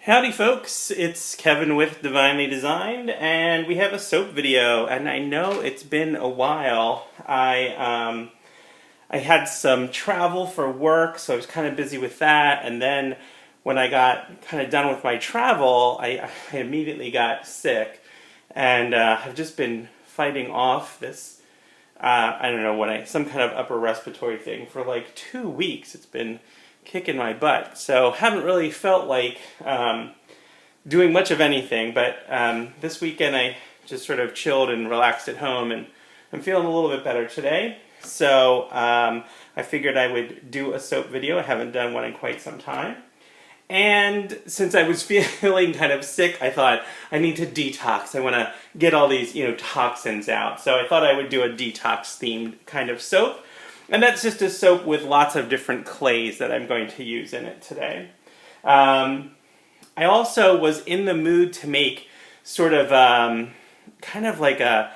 Howdy folks, it's Kevin with Divinely Designed, and we have a soap video, and I know it's been a while. I had some travel for work, so I was kind of busy with that, and then when I got kind of done with my travel, I immediately got sick, and I've just been fighting off this, I don't know, some kind of upper respiratory thing for like 2 weeks. It's been kicking my butt. So haven't really felt like doing much of anything, but this weekend I just sort of chilled and relaxed at home, and I'm feeling a little bit better today. So I figured I would do a soap video. I haven't done one in quite some time. And since I was feeling kind of sick, I thought I need to detox. I want to get all these, toxins out. So I thought I would do a detox themed kind of soap. And that's just a soap with lots of different clays that I'm going to use in it today. I also was in the mood to make sort of kind of like a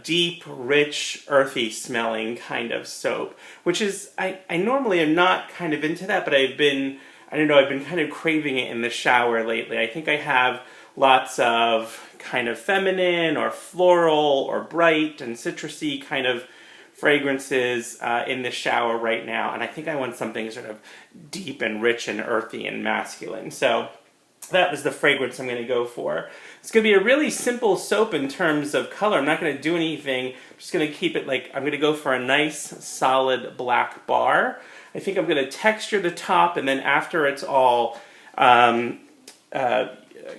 deep, rich, earthy smelling kind of soap, which is, I normally am not kind of into that, but I've been kind of craving it in the shower lately. I think I have lots of kind of feminine or floral or bright and citrusy kind of fragrances in the shower right now, and I think I want something sort of deep and rich and earthy and masculine. So that was the fragrance I'm going to go for. It's going to be a really simple soap in terms of color. I'm not going to do anything. I'm just going to keep it I'm going to go for a nice solid black bar. I think I'm going to texture the top, and then after it's all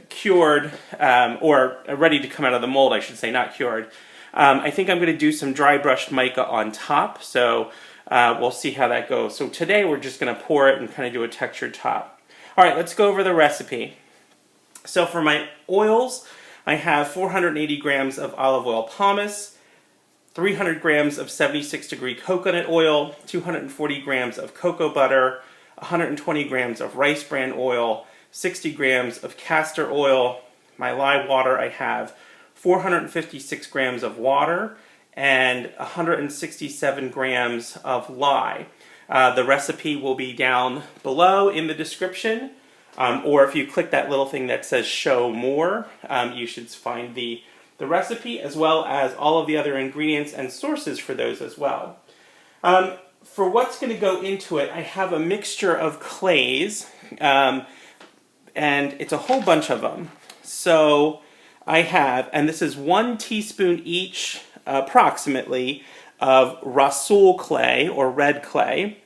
cured, or ready to come out of the mold, I should say, not cured, I think I'm going to do some dry brushed mica on top, so we'll see how that goes. So today we're just going to pour it and kind of do a textured top. Alright, let's go over the recipe. So for my oils, I have 480 grams of olive oil pomace, 300 grams of 76-degree coconut oil, 240 grams of cocoa butter, 120 grams of rice bran oil, 60 grams of castor oil. My lye water, I have 456 grams of water and 167 grams of lye. The recipe will be down below in the description, or if you click that little thing that says show more, you should find the recipe as well as all of the other ingredients and sources for those as well. For what's going to go into it, I have a mixture of clays, and it's a whole bunch of them. So I have, and this is 1 teaspoon each, approximately, of Rhassoul clay, or red clay,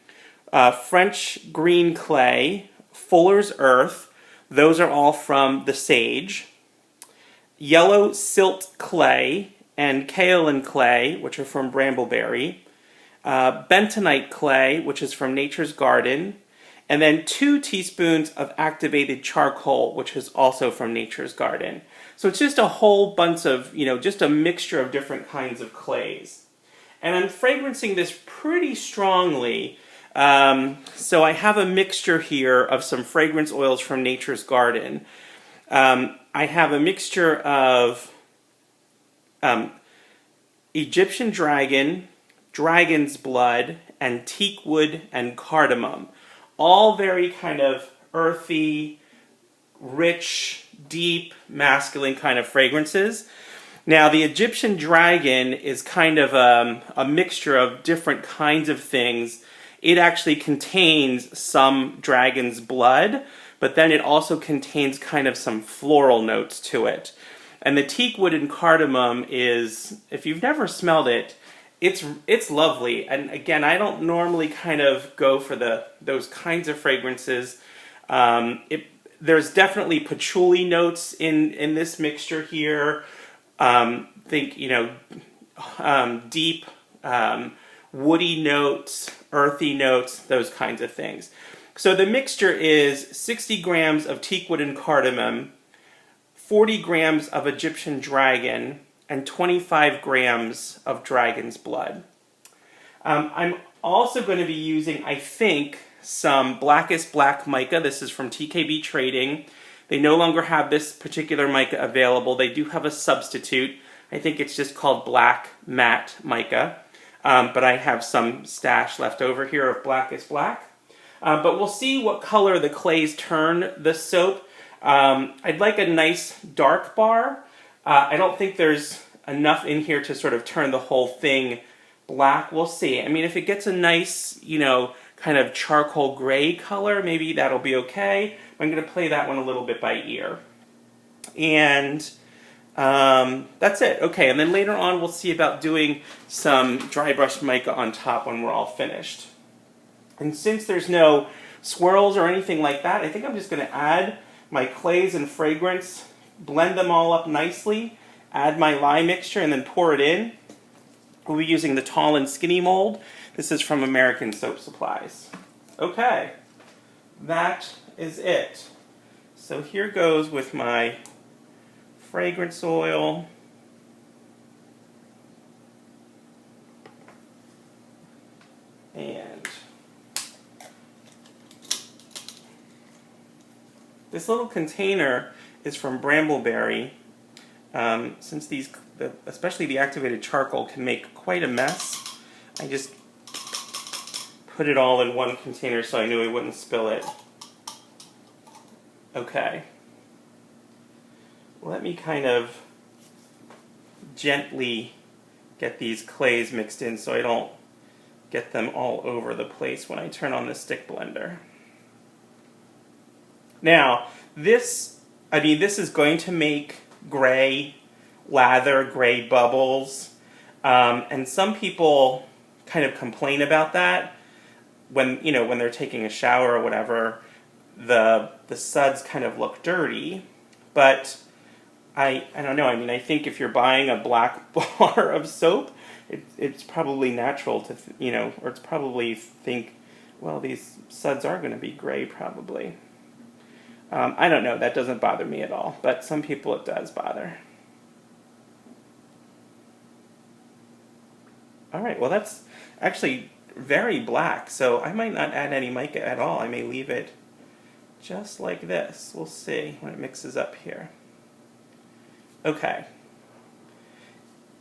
French green clay, Fuller's Earth, those are all from the sage, yellow Silt clay, and Kaolin clay, which are from Bramble Berry, Bentonite clay, which is from Nature's Garden, and then 2 teaspoons of activated charcoal, which is also from Nature's Garden. So it's just a whole bunch of, just a mixture of different kinds of clays. And I'm fragrancing this pretty strongly. So I have a mixture here of some fragrance oils from Nature's Garden. I have a mixture of Egyptian dragon, dragon's blood, and teakwood and cardamom. All very kind of earthy, rich, deep, masculine kind of fragrances. Now, the Egyptian dragon is kind of a mixture of different kinds of things. It actually contains some dragon's blood, but then it also contains kind of some floral notes to it. And the teakwood and cardamom is, if you've never smelled it, it's lovely. And again, I don't normally kind of go for those kinds of fragrances. There's definitely patchouli notes in this mixture here. Think, deep, woody notes, earthy notes, those kinds of things. So the mixture is 60 grams of teakwood and cardamom, 40 grams of Egyptian dragon, and 25 grams of dragon's blood. I'm also going to be using, I think, some Blackest Black mica. This is from TKB Trading. They no longer have this particular mica available. They do have a substitute. I think it's just called Black Matte Mica. But I have some stash left over here of Blackest Black. But we'll see what color the clays turn the soap. I'd like a nice dark bar. I don't think there's enough in here to sort of turn the whole thing black. We'll see. I mean, if it gets a nice, kind of charcoal gray color, maybe that'll be okay. I'm going to play that one a little bit by ear. And that's it. Okay, and then later on we'll see about doing some dry brush mica on top when we're all finished. And since there's no swirls or anything like that, I think I'm just going to add my clays and fragrance, blend them all up nicely, add my lye mixture, and then pour it in. We'll be using the tall and skinny mold. This is from American Soap Supplies. Okay, that is it. So here goes with my fragrance oil. And this little container is from Bramble Berry. Since these, especially the activated charcoal, can make quite a mess, I just put it all in one container so I knew I wouldn't spill it. Okay. Let me kind of gently get these clays mixed in so I don't get them all over the place when I turn on the stick blender. Now, this is going to make gray lather, gray bubbles, and some people kind of complain about that when they're taking a shower or whatever. The suds kind of look dirty, but I don't know. I mean, I think if you're buying a black bar of soap, it's probably natural to or it's probably think, well, these suds are going to be gray probably. I don't know. That doesn't bother me at all, but some people it does bother. All right. Well, that's actually very black, so I might not add any mica at all. I may leave it just like this. We'll see when it mixes up here. Okay.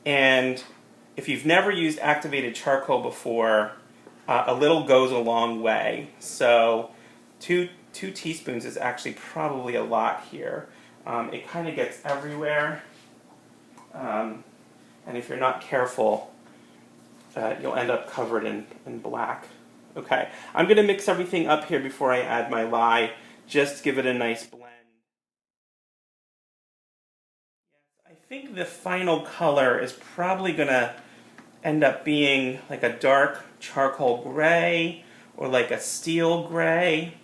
And if you've never used activated charcoal before, a little goes a long way. So two teaspoons is actually probably a lot here. It kind of gets everywhere. And if you're not careful, you'll end up covered in black. Okay, I'm going to mix everything up here before I add my lye. Just give it a nice blend. I think the final color is probably going to end up being like a dark charcoal gray or like a steel gray.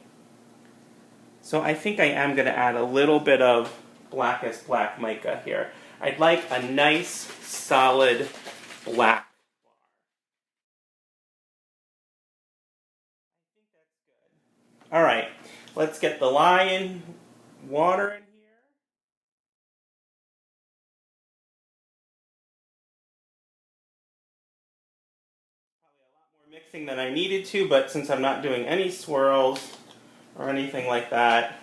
So I think I am going to add a little bit of Blackest Black mica here. I'd like a nice, solid black. All right, let's get the lye and water in here. Probably a lot more mixing than I needed to, but since I'm not doing any swirls or anything like that,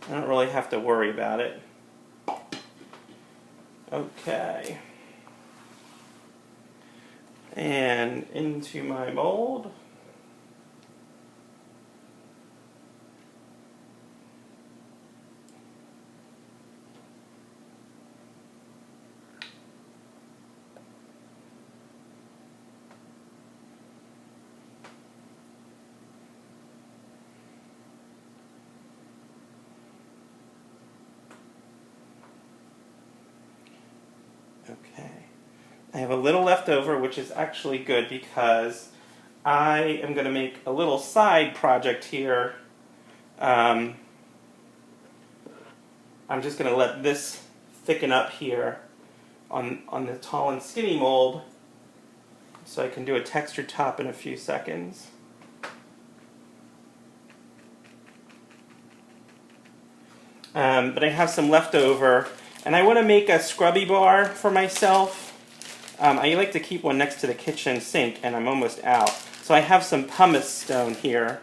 I don't really have to worry about it. Okay. And into my mold. Okay, I have a little left over, which is actually good because I am going to make a little side project here. I'm just going to let this thicken up here on the tall and skinny mold so I can do a textured top in a few seconds. But I have some left over, And I want to make a scrubby bar for myself. I like to keep one next to the kitchen sink, and I'm almost out. So I have some pumice stone here,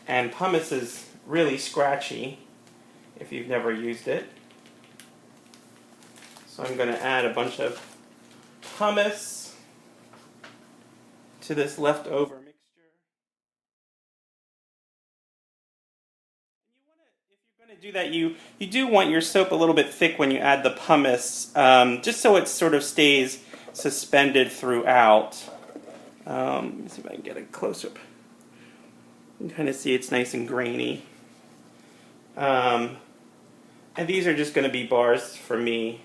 and pumice is really scratchy if you've never used it. So I'm going to add a bunch of pumice to this leftover mixture. If you're going to do that, you do want your soap a little bit thick when you add the pumice, just so it sort of stays suspended throughout. Let me see if I can get a close-up. You can kind of see it's nice and grainy. And these are just going to be bars for me.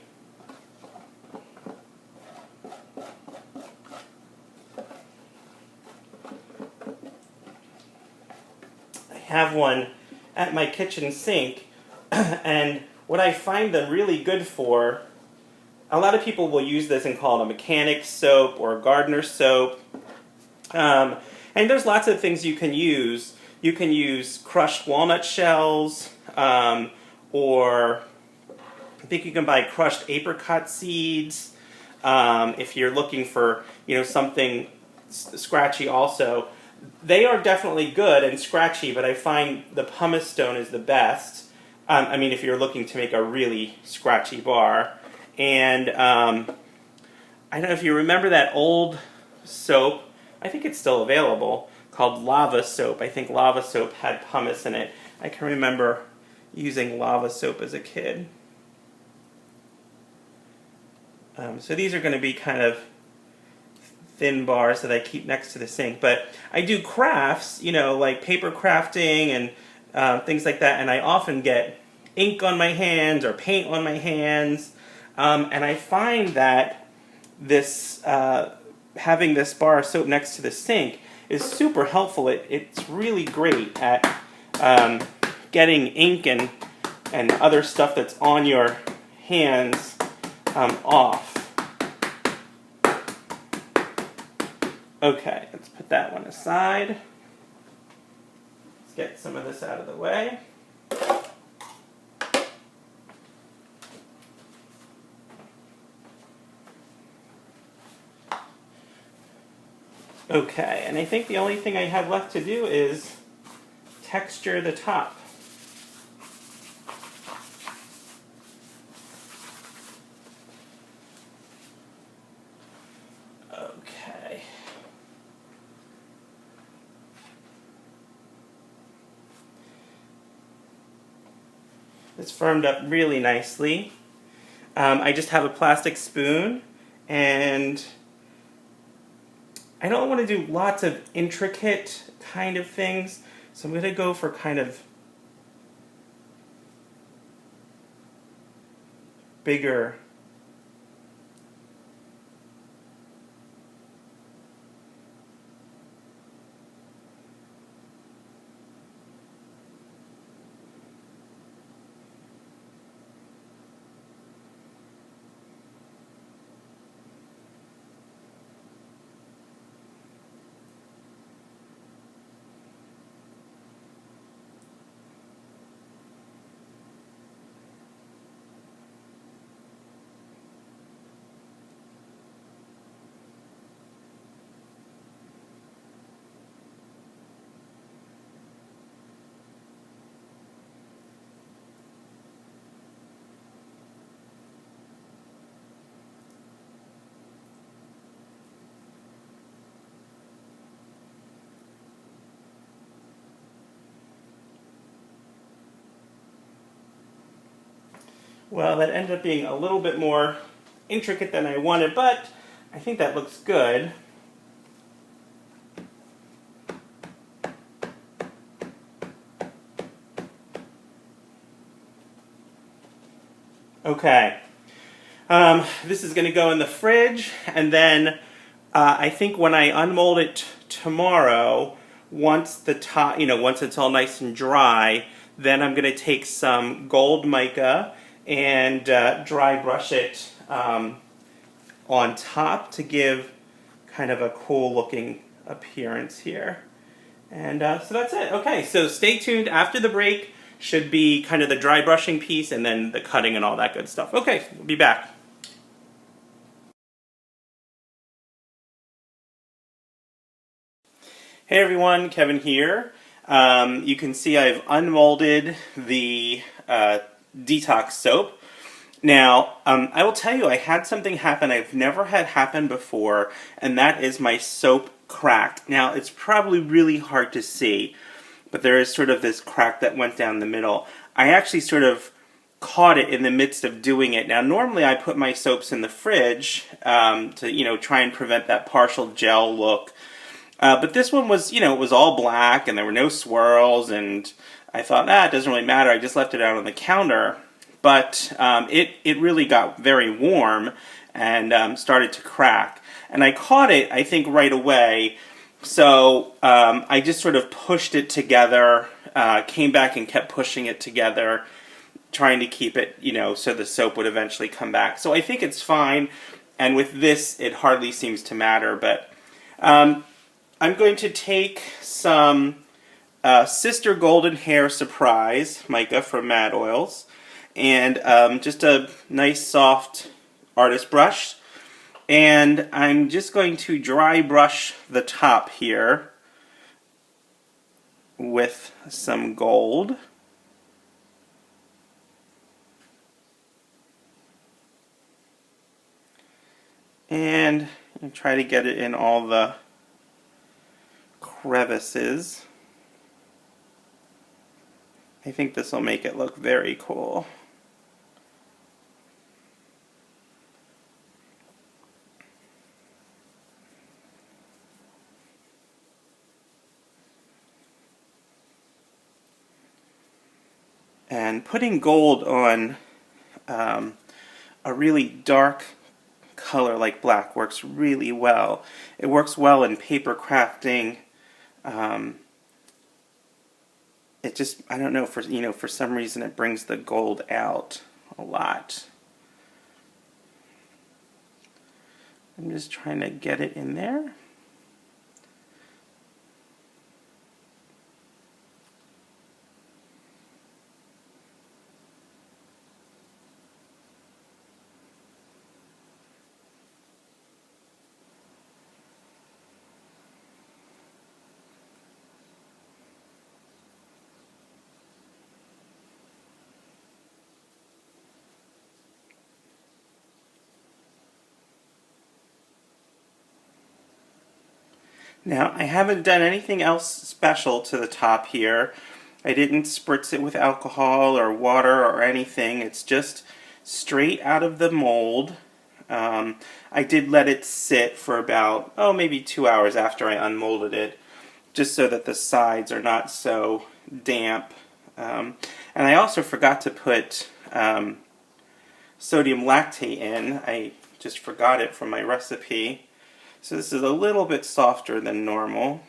I have one at my kitchen sink, and what I find them really good for, a lot of people will use this and call it a mechanic soap or a gardener soap. And there's lots of things you can use. You can use crushed walnut shells, or I think you can buy crushed apricot seeds. If you're looking for, something scratchy also. They are definitely good and scratchy, but I find the pumice stone is the best. If you're looking to make a really scratchy bar. And I don't know if you remember that old soap, I think it's still available, called lava soap. I think lava soap had pumice in it. I can remember using lava soap as a kid. So these are going to be kind of thin bars that I keep next to the sink. But I do crafts, like paper crafting and things like that, and I often get ink on my hands or paint on my hands. And I find that this having this bar of soap next to the sink is super helpful. It's really great at getting ink and other stuff that's on your hands off. Okay, let's put that one aside. Let's get some of this out of the way. Okay, and I think the only thing I have left to do is texture the top. Okay. It's firmed up really nicely. I just have a plastic spoon, and I don't want to do lots of intricate kind of things, so I'm going to go for kind of bigger. Well, that ended up being a little bit more intricate than I wanted, but I think that looks good. Okay, this is going to go in the fridge, and then I think when I unmold it tomorrow, once the top, once it's all nice and dry, then I'm going to take some gold mica and dry brush it on top to give kind of a cool looking appearance here. And so that's it. Okay, so stay tuned after the break should be kind of the dry brushing piece and then the cutting and all that good stuff. Okay, we'll be back. Hey everyone, Kevin here. You can see I've unmolded the Detox soap. Now, I will tell you, I had something happen I've never had happen before, and that is my soap cracked. Now, it's probably really hard to see, but there is sort of this crack that went down the middle. I actually sort of caught it in the midst of doing it. Now, normally I put my soaps in the fridge to, try and prevent that partial gel look. But this one was, it was all black and there were no swirls, and I thought, it doesn't really matter. I just left it out on the counter. But it really got very warm and started to crack. And I caught it, I think, right away. So I just sort of pushed it together, came back and kept pushing it together, trying to keep it, so the soap would eventually come back. So I think it's fine. And with this, it hardly seems to matter. But I'm going to take some Sister Golden Hair Surprise Mica from Mad Oils, and just a nice soft artist brush, and I'm just going to dry brush the top here with some gold. And try to get it in all the crevices. I think this will make it look very cool. And putting gold on a really dark color like black works really well. It works well in paper crafting. It just, I don't know, for some reason it brings the gold out a lot. I'm just trying to get it in there. Now, I haven't done anything else special to the top here. I didn't spritz it with alcohol or water or anything. It's just straight out of the mold. I did let it sit for about, maybe 2 hours after I unmolded it, just so that the sides are not so damp. And I also forgot to put sodium lactate in. I just forgot it from my recipe. So this is a little bit softer than normal.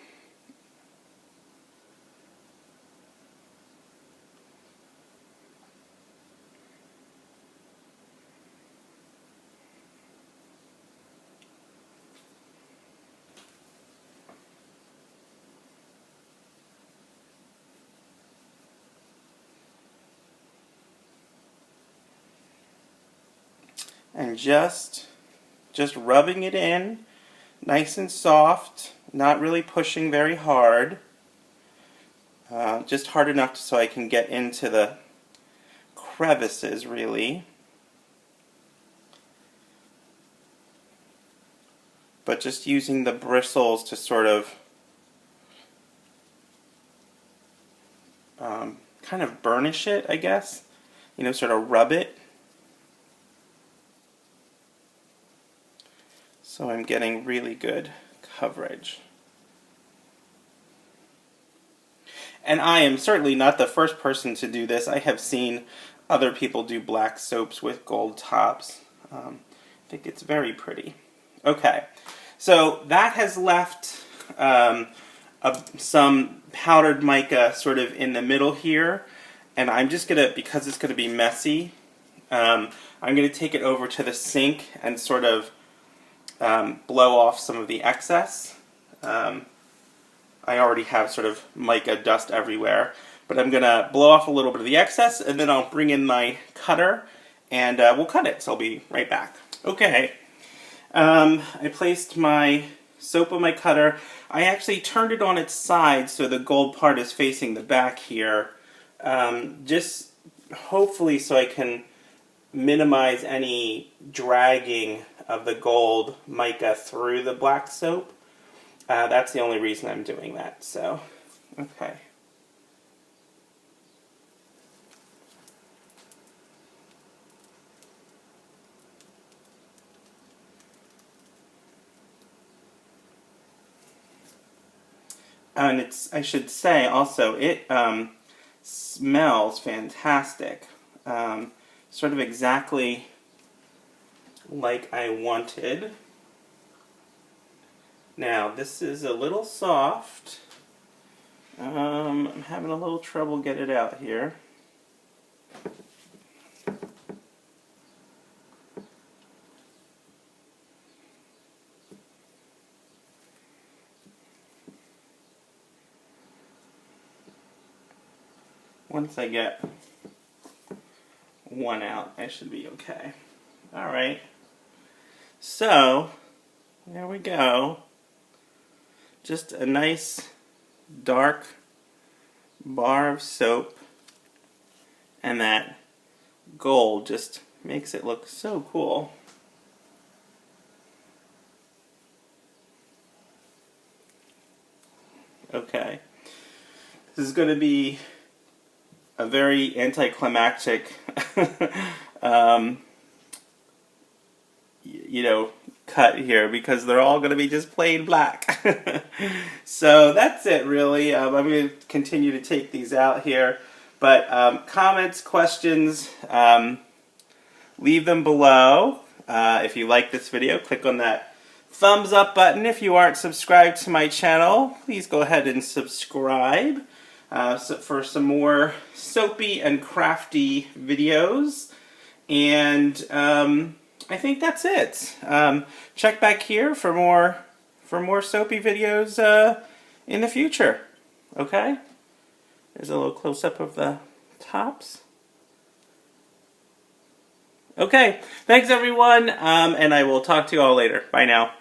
And just rubbing it in. Nice and soft, not really pushing very hard, just hard enough so I can get into the crevices, really. But just using the bristles to sort of kind of burnish it, I guess, sort of rub it. So I'm getting really good coverage. And I am certainly not the first person to do this. I have seen other people do black soaps with gold tops. I think it's very pretty. Okay, so that has left some powdered mica sort of in the middle here. And I'm just going to, because it's going to be messy, I'm going to take it over to the sink and sort of blow off some of the excess. I already have sort of mica dust everywhere. But I'm going to blow off a little bit of the excess, and then I'll bring in my cutter, and we'll cut it. So I'll be right back. Okay, I placed my soap on my cutter. I actually turned it on its side so the gold part is facing the back here. Just hopefully so I can minimize any dragging of the gold mica through the black soap. That's the only reason I'm doing that. So, okay. And I should say also, it smells fantastic. Sort of exactly like I wanted. Now, this is a little soft. I'm having a little trouble getting it out here. Once I get one out, I should be okay. Alright. So, there we go. Just a nice dark bar of soap. And that gold just makes it look so cool. Okay. This is going to be a very anticlimactic, cut here because they're all going to be just plain black. So that's it, really. I'm going to continue to take these out here. But comments, questions, leave them below. If you like this video, click on that thumbs up button. If you aren't subscribed to my channel, please go ahead and subscribe. For some more soapy and crafty videos. And I think that's it. Check back here for more soapy videos in the future. Okay? There's a little close-up of the tops. Okay, thanks everyone, and I will talk to you all later. Bye now.